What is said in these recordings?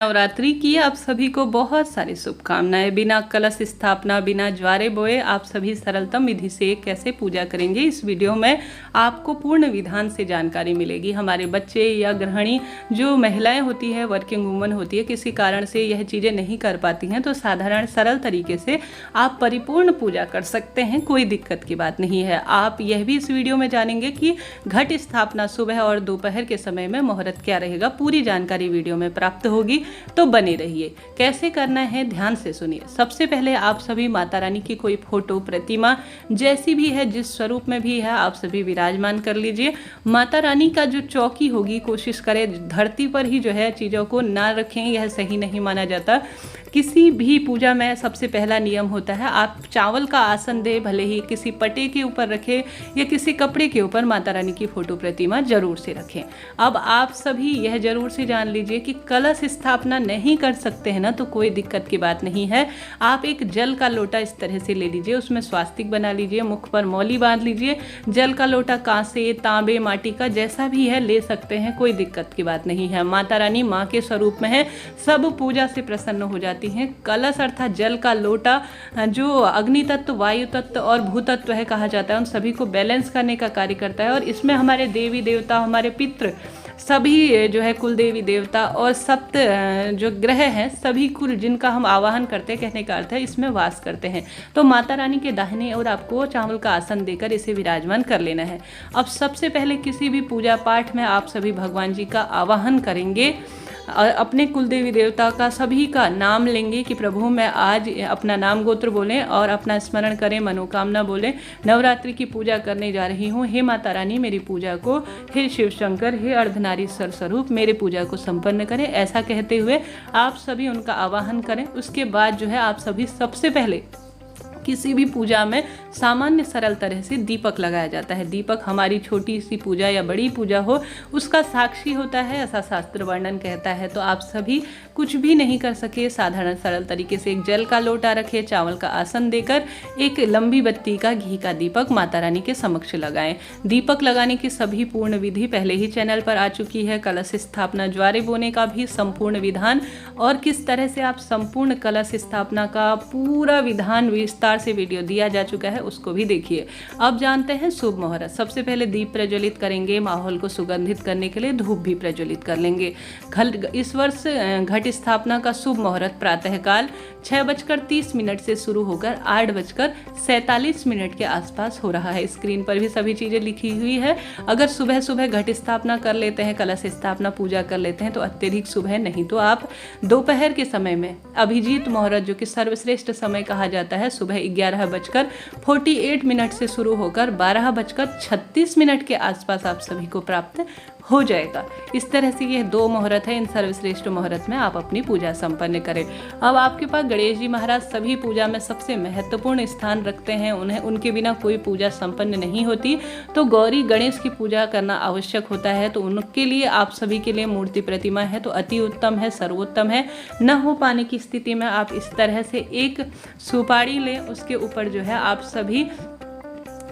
नवरात्रि की आप सभी को बहुत सारी शुभकामनाएं। बिना कलश स्थापना, बिना ज्वारे बोए आप सभी सरलतम विधि से कैसे पूजा करेंगे, इस वीडियो में आपको पूर्ण विधान से जानकारी मिलेगी। हमारे बच्चे या गृहिणी जो महिलाएं होती है, वर्किंग वूमन होती है, किसी कारण से यह चीज़ें नहीं कर पाती हैं तो साधारण सरल तरीके से आप परिपूर्ण पूजा कर सकते हैं, कोई दिक्कत की बात नहीं है। आप यह भी इस वीडियो में जानेंगे कि घट स्थापना सुबह और दोपहर के समय में मुहूर्त क्या रहेगा, पूरी जानकारी वीडियो में प्राप्त होगी, तो बने रहिए। कैसे करना है ध्यान से सुनिए। सबसे पहले आप सभी माता रानी की कोई फोटो, प्रतिमा जैसी भी है, जिस स्वरूप में भी है, आप सभी विराजमान कर लीजिए। माता रानी का जो चौकी होगी, कोशिश करें धरती पर ही जो है चीज़ों को ना रखें, यह सही नहीं माना जाता। किसी भी पूजा में सबसे पहला नियम होता है, आप चावल का आसन दे, भले ही किसी पटे के ऊपर रखें या किसी कपड़े के ऊपर माता रानी की फोटो, प्रतिमा जरूर से रखें। अब आप सभी यह जरूर से जान लीजिए कि कलश स्थापना नहीं कर सकते हैं ना, तो कोई दिक्कत की बात नहीं है। आप एक जल का लोटा इस तरह से ले लीजिए, उसमें स्वास्तिक बना लीजिए, मुख पर मौली बांध लीजिए। जल का लोटा कांसे, तांबे, माटी का जैसा भी है ले सकते हैं, कोई दिक्कत की बात नहीं है। माता रानी माँ के स्वरूप में है, सब पूजा से प्रसन्न हो जाती हैं। कलश अर्थात जल का लोटा जो अग्नि तत्व, वायु तत्व और भूतत्व है कहा जाता है, उन सभी को बैलेंस करने का कार्य करता है। और इसमें हमारे देवी देवता, हमारे पितृ, सभी जो है कुल देवी देवता और सप्त जो ग्रह हैं, सभी कुल जिनका हम आवाहन करते हैं, कहने का अर्थ है इसमें वास करते हैं। तो माता रानी के दाहिने और आपको चावल का आसन देकर इसे विराजमान कर लेना है। अब सबसे पहले किसी भी पूजा पाठ में आप सभी भगवान जी का आवाहन करेंगे और अपने कुल देवी देवता का सभी का नाम लेंगे कि प्रभु मैं आज अपना नाम गोत्र बोलें और अपना स्मरण करें, मनोकामना बोलें। नवरात्रि की पूजा करने जा रही हूँ, हे माता रानी मेरी पूजा को, हे शिव शंकर, हे अर्धनारीश्वर स्वरूप मेरे पूजा को संपन्न करें। ऐसा कहते हुए आप सभी उनका आवाहन करें। उसके बाद जो है आप सभी सबसे पहले किसी भी पूजा में सामान्य सरल तरह से दीपक लगाया जाता है। दीपक हमारी छोटी सी पूजा या बड़ी पूजा हो, उसका साक्षी होता है, ऐसा शास्त्र वर्णन कहता है। तो आप सभी कुछ भी नहीं कर सके, साधारण सरल तरीके से एक जल का लोटा रखे, चावल का आसन देकर एक लंबी बत्ती का घी का दीपक माता रानी के समक्ष लगाएं। दीपक लगाने की सभी पूर्ण विधि पहले ही चैनल पर आ चुकी है। कलश स्थापना, ज्वारे बोने का भी संपूर्ण विधान और किस तरह से आप संपूर्ण कलश स्थापना का पूरा विधान विस्तार से वीडियो दिया जा चुका है, उसको भी देखिए। अब जानते हैं शुभ मुहूर्त। सबसे पहले दीप प्रज्वलित करेंगे, माहौल को सुगंधित करने के लिए धूप भी प्रज्वलित कर लेंगे। इस वर्ष घट स्थापना का शुभ मुहूर्त प्रातःकाल 6:30 से शुरू होकर 8:47 के आसपास हो रहा है। स्क्रीन पर भी सभी चीजें लिखी हुई है। अगर सुबह सुबह घट स्थापना कर लेते हैं, कलश स्थापना पूजा कर लेते हैं तो अत्यधिक शुभ है, नहीं तो आप दोपहर के समय में अभिजीत मुहूर्त जो कि सर्वश्रेष्ठ समय कहा जाता है, सुबह 11:48 से शुरू होकर 12:36 के आसपास आप सभी को प्राप्त हो जाएगा। इस तरह से ये दो मुहूर्त है, इन सर्वश्रेष्ठ मुहूर्त में आप अपनी पूजा संपन्न करें। अब आपके पास गणेश जी महाराज सभी पूजा में सबसे महत्वपूर्ण स्थान रखते हैं, उनके बिना कोई पूजा संपन्न नहीं होती। तो गौरी गणेश की पूजा करना आवश्यक होता है, तो उनके लिए आप सभी के लिए मूर्ति प्रतिमा है तो अति उत्तम है, सर्वोत्तम है। न हो पाने की स्थिति में आप इस तरह से एक सुपारी लें, उसके ऊपर जो है आप सभी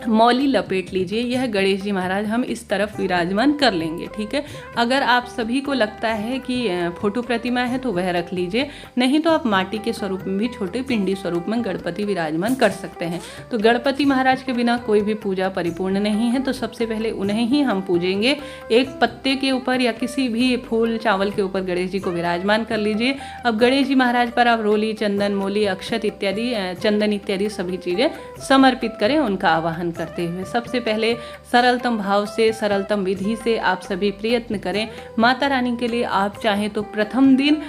मौली लपेट लीजिए। यह गणेश जी महाराज हम इस तरफ विराजमान कर लेंगे, ठीक है। अगर आप सभी को लगता है कि फोटो प्रतिमा है तो वह रख लीजिए, नहीं तो आप माटी के स्वरूप में भी, छोटे पिंडी स्वरूप में गणपति विराजमान कर सकते हैं। तो गणपति महाराज के बिना कोई भी पूजा परिपूर्ण नहीं है, तो सबसे पहले उन्हें ही हम पूजेंगे। एक पत्ते के ऊपर या किसी भी फूल चावल के ऊपर गणेश जी को विराजमान कर लीजिए। अब गणेश जी महाराज पर आप रोली, चंदन, मोली, अक्षत इत्यादि, चंदन इत्यादि सभी चीजें समर्पित करें। उनका आवाहन करते हुए सबसे पहले सरलतम भाव से, सरलतम विधि से आप सभी प्रयत्न करें। माता रानी के लिए आप चाहें तो प्रथम दिन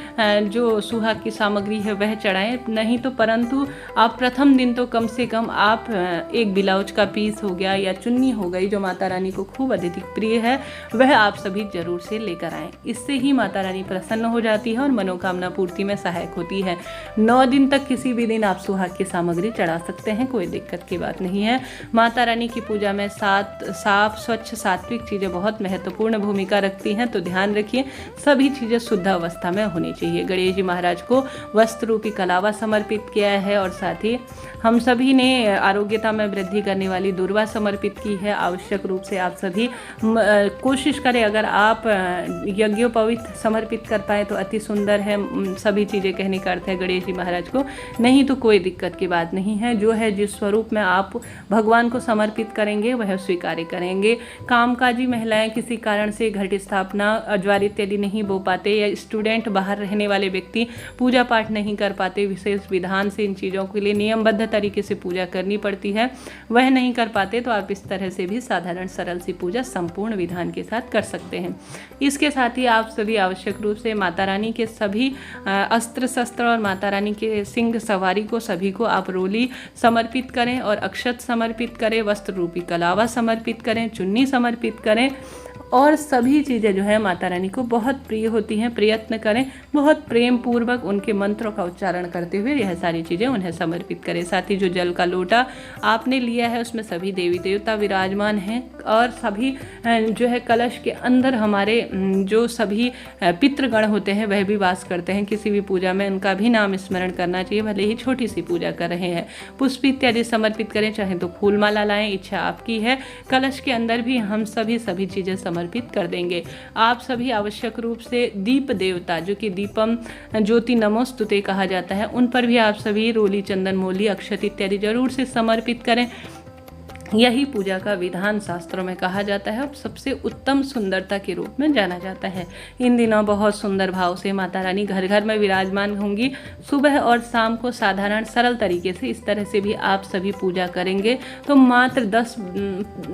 जो सुहाग की सामग्री है वह चढ़ाएं, नहीं तो परंतु आप प्रथम दिन तो कम से कम आप एक ब्लाउज का पीस हो गया या चुन्नी हो गई जो माता रानी को खूब अधिक प्रिय है, वह आप सभी जरूर से लेकर आएं। इससे ही माता रानी प्रसन्न हो जाती है और मनोकामना पूर्ति में सहायक होती है। 9 दिन तक किसी भी दिन आप सुहाग की सामग्री चढ़ा सकते हैं, कोई दिक्कत की बात नहीं है। माता माता रानी की पूजा में साफ स्वच्छ सात्विक चीज़ें बहुत महत्वपूर्ण भूमिका रखती हैं, तो ध्यान रखिए सभी चीज़ें शुद्ध अवस्था में होनी चाहिए। गणेश जी महाराज को वस्त्र रूपी कलावा समर्पित किया है और साथ ही हम सभी ने आरोग्यता में वृद्धि करने वाली दुर्वा समर्पित की है। आवश्यक रूप से आप सभी कोशिश करें, अगर आप यज्ञोपवीत समर्पित कर पाए तो अति सुंदर है। सभी चीज़ें कहने का अर्थ है गणेश जी महाराज को, नहीं तो कोई दिक्कत की बात नहीं है। जो है जिस स्वरूप में आप भगवान को समर्पित करेंगे वह स्वीकार करेंगे। कामकाजी महिलाएं किसी कारण से घट स्थापना ज्वार इत्यादि नहीं बो पाते, या स्टूडेंट बाहर रहने वाले व्यक्ति पूजा पाठ नहीं कर पाते, विशेष विधान से इन चीज़ों के लिए नियमबद्ध तरीके से पूजा करनी पड़ती है, वह नहीं कर पाते, तो आप इस तरह से भी साधारण सरल सी पूजा संपूर्ण विधान के साथ कर सकते हैं। इसके साथ ही आप सभी आवश्यक रूप से माता रानी के सभी अस्त्र शस्त्र और माता रानी के सिंह सवारी को सभी को आप रोली समर्पित करें और अक्षत समर्पित करें, वस्त्र रूपी कलावा समर्पित करें, चुन्नी समर्पित करें और सभी चीज़ें जो है माता रानी को बहुत प्रिय होती हैं। प्रयत्न करें बहुत प्रेम पूर्वक उनके मंत्रों का उच्चारण करते हुए यह सारी चीज़ें उन्हें समर्पित करें। साथ ही जो जल का लोटा आपने लिया है उसमें सभी देवी देवता विराजमान हैं और सभी जो है कलश के अंदर हमारे जो सभी पितृगण होते हैं वह भी वास करते हैं। किसी भी पूजा में उनका भी नाम स्मरण करना चाहिए, भले ही छोटी सी पूजा कर रहे हैं। पुष्प इत्यादि समर्पित करें, चाहे तो फूल माला लाएं, इच्छा आपकी है। कलश के अंदर भी हम सभी चीज़ें समर्पित कर देंगे। आप सभी आवश्यक रूप से दीप देवता जो कि दीपम ज्योति नमोस्तुते कहा जाता है, उन पर भी आप सभी रोली चंदन मोली अक्षत इत्यादि जरूर से समर्पित करें। यही पूजा का विधान शास्त्रों में कहा जाता है और सबसे उत्तम सुंदरता के रूप में जाना जाता है। इन दिनों बहुत सुंदर भाव से माता रानी घर घर में विराजमान होंगी। सुबह और शाम को साधारण सरल तरीके से इस तरह से भी आप सभी पूजा करेंगे तो मात्र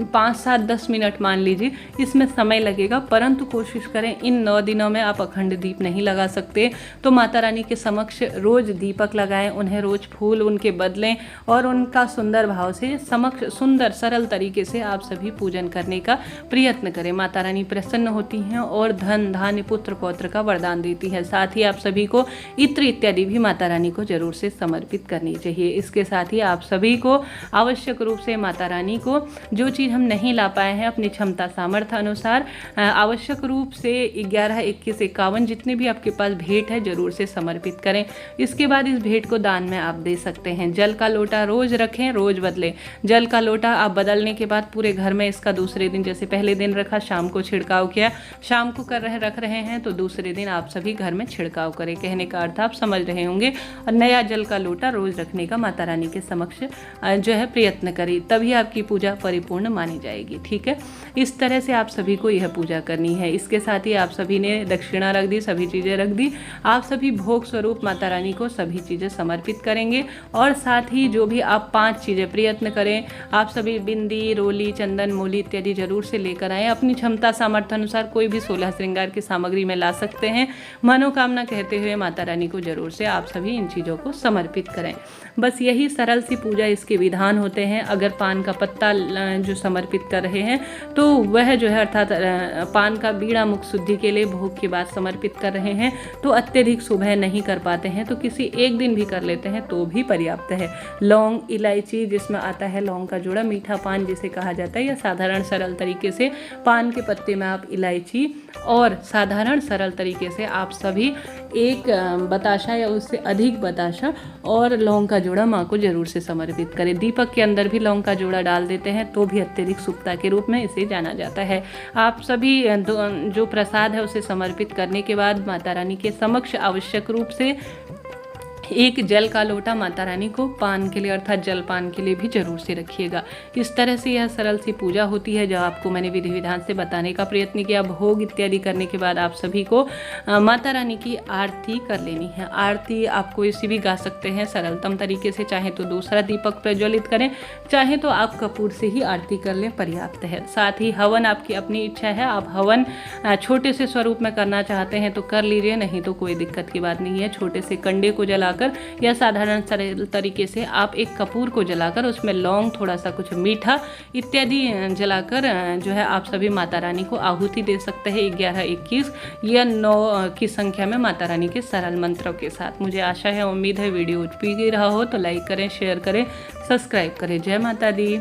5-7-10 मिनट मान लीजिए इसमें समय लगेगा, परंतु कोशिश करें इन 9 दिनों में आप अखंड दीप नहीं लगा सकते तो माता रानी के समक्ष रोज दीपक लगाएं, उन्हें रोज फूल उनके बदलें और उनका सुंदर भाव से समक्ष सुंदर सरल तरीके से आप सभी पूजन करने का प्रयत्न करें। माता रानी प्रसन्न होती हैं और धन धान्य पुत्र पौत्र का वरदान देती है। साथ ही आप सभी को इत्र इत्यादि भी माता रानी को जरूर से समर्पित करनी चाहिए। इसके साथ ही आप सभी को आवश्यक रूप से माता रानी को जो चीज़ हम नहीं ला पाए हैं अपनी क्षमता सामर्थ्य अनुसार आवश्यक रूप से 11, 21, 51 जितने भी आपके पास भेंट है जरूर से समर्पित करें। इसके बाद इस भेंट को दान में आप दे सकते हैं। जल का लोटा रोज रखें, रोज बदलें। जल का लोटा आप बदलने के बाद पूरे घर में इसका दूसरे दिन, जैसे पहले दिन रखा शाम को छिड़काव किया, शाम को रख रहे हैं तो दूसरे दिन आप सभी घर में छिड़काव करें। कहने का अर्थ आप समझ रहे होंगे। और नया जल का लोटा रोज रखने का माता रानी के समक्ष जो है प्रयत्न करें, तभी आपकी पूजा परिपूर्ण मानी जाएगी। ठीक है, इस तरह से आप सभी को यह पूजा करनी है। इसके साथ ही आप सभी ने दक्षिणा रख दी, सभी चीज़ें रख दी। आप सभी भोग स्वरूप माता रानी को सभी चीज़ें समर्पित करेंगे और साथ ही जो भी आप 5 चीज़ें प्रयत्न करें, आप सभी बिंदी, रोली, चंदन, मोली इत्यादि जरूर से लेकर आएँ। अपनी क्षमता सामर्थ्य अनुसार कोई भी 16 श्रृंगार की सामग्री में ला सकते हैं। मनोकामना कहते हुए माता रानी को जरूर से आप सभी इन चीज़ों को समर्पित करें। बस यही सरल सी पूजा, इसके विधान होते हैं। अगर पान का पत्ता जो समर्पित कर रहे हैं तो वह जो है अर्थात पान का बीड़ा मुख शुद्धि के लिए भोग के बाद समर्पित कर रहे हैं तो अत्यधिक सुबह नहीं कर पाते हैं तो किसी एक दिन भी कर लेते हैं तो भी पर्याप्त है। लौंग, इलायची जिसमें आता है लौंग का जोड़ा, मीठा पान जिसे कहा जाता है, या साधारण सरल तरीके से पान के पत्ते में आप इलायची और साधारण सरल तरीके से आप सभी एक बताशा या उससे अधिक बताशा और लौंग का जोड़ा माँ को जरूर से समर्पित करें। दीपक के अंदर भी लौंग का जोड़ा डाल देते हैं तो भी अत्यधिक शुभता के रूप में इसे जाना जाता है। आप सभी जो प्रसाद है उसे समर्पित करने के बाद माता रानी के समक्ष आवश्यक रूप से एक जल का लोटा माता रानी को पान के लिए अर्थात जलपान के लिए भी जरूर से रखिएगा। इस तरह से यह सरल सी पूजा होती है जो आपको मैंने विधि विधान से बताने का प्रयत्न किया। भोग इत्यादि करने के बाद आप सभी को माता रानी की आरती कर लेनी है। आरती आप कोई सी भी गा सकते हैं सरलतम तरीके से, चाहे तो दूसरा दीपक प्रज्वलित करें, चाहे तो आप कपूर से ही आरती कर लें, पर्याप्त है। साथ ही हवन आपकी अपनी इच्छा है, आप हवन छोटे से स्वरूप में करना चाहते हैं तो कर लीजिए, नहीं तो कोई दिक्कत की बात नहीं है। छोटे से कंडे को जलाकर या साधारण सरल तरीके से आप एक कपूर को जलाकर उसमें लौंग, थोड़ा सा कुछ मीठा इत्यादि जलाकर जो है आप सभी माता रानी को आहुति दे सकते हैं 11, 21 या 9 की संख्या में माता रानी के सरल मंत्रों के साथ। मुझे आशा है, उम्मीद है वीडियो उपयोगी रहा हो तो लाइक करें, शेयर करें, सब्सक्राइब करें। जय माता दी।